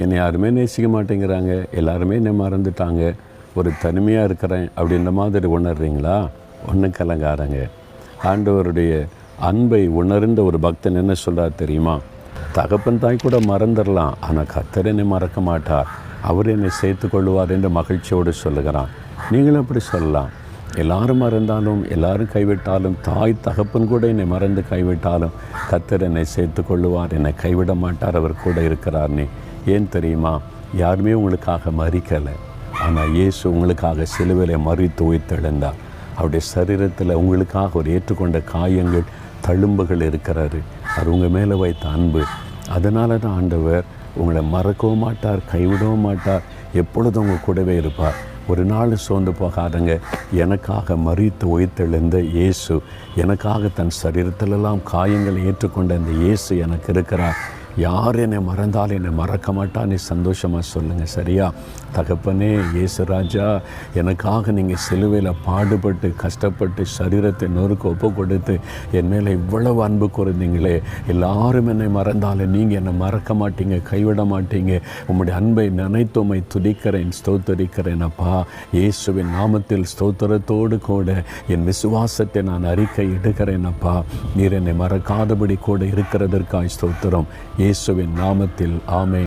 என்னை யாருமே நேசிக்க மாட்டேங்கிறாங்க, எல்லாருமே என்னை மறந்துட்டாங்க, ஒரு தனிமையாக இருக்கிறேன் அப்படின்ற மாதிரி உணர்றீங்களா? ஒன்றும் கலங்காரங்க. ஆண்டவருடைய அன்பை உணர்ந்த ஒரு பக்தன் என்ன சொல்கிறார் தெரியுமா? தகப்பன் தாய் கூட மறந்துடலாம், ஆனால் கர்த்தர் என்னை மறக்க மாட்டார், அவர் என்னை சேர்த்து கொள்வார் என்று மகிழ்ச்சியோடு சொல்லுகிறான். நீங்களும் அப்படி சொல்லலாம். எல்லாரும் மறந்தாலும், எல்லாரும் கைவிட்டாலும், தாய் தகப்பன் கூட என்னை மறந்து கைவிட்டாலும் கர்த்தர் என்னை சேர்த்து கொள்ளுவார், என்னை கைவிட மாட்டார், அவர் கூட இருக்கிறார்னே. ஏன் தெரியுமா? யாருமே உங்களுக்காக மறிக்கலை, ஆனால் இயேசு உங்களுக்காக சிலுவையில் மறித்து உயிர்த்தெழுந்தார். அவருடைய சரீரத்தில் உங்களுக்காக ஒரு ஏற்றுக்கொண்ட காயங்கள், தழும்புகள் இருக்கிறாரு. அது உங்கள் மேலே வைத்த அன்பு. அதனால தான் ஆண்டவர் உங்களை மறக்கவும் மாட்டார், கைவிடவும் மாட்டார், எப்பொழுதும் உங்கள் கூடவே இருப்பார். ஒரு நாள் சோர்ந்து போகாதங்க. எனக்காக மரித்து உயிர்த்தெழுந்த இயேசு, எனக்காக தன் சரீரத்திலெல்லாம் காயங்களை ஏற்றுக்கொண்ட அந்த இயேசு எனக்கு இருக்கிறார். யார் என்னை மறந்தாலும் என்னை மறக்க மாட்டான்னு சந்தோஷமாக சொல்லுங்கள். சரியா? தகப்பனே, இயேசு ராஜா, எனக்காக நீங்கள் சிலுவையில் பாடுபட்டு கஷ்டப்பட்டு சரீரத்தை நொறுக்க ஒப்பு கொடுத்து என் மேலே இவ்வளவு அன்பு கூர்ந்தீங்களே, எல்லாரும் என்னை மறந்தாலும் நீங்கள் என்னை மறக்க மாட்டீங்க, கைவிட மாட்டீங்க. உம்முடைய அன்பை நினைத்து உம்மை துதிக்கிறேன், ஸ்தோத்தரிக்கிறேன் அப்பா. இயேசுவின் நாமத்தில் ஸ்தோத்திரத்தோடு கூட என் விசுவாசத்தை நான் அறிக்கை எடுக்கிறேன் அப்பா. நீர் என்னை மறக்காதபடி கூட இருக்கிறதற்காய் ஸ்தோத்திரம். இயேசுவின் நாமத்தில் ஆமென்.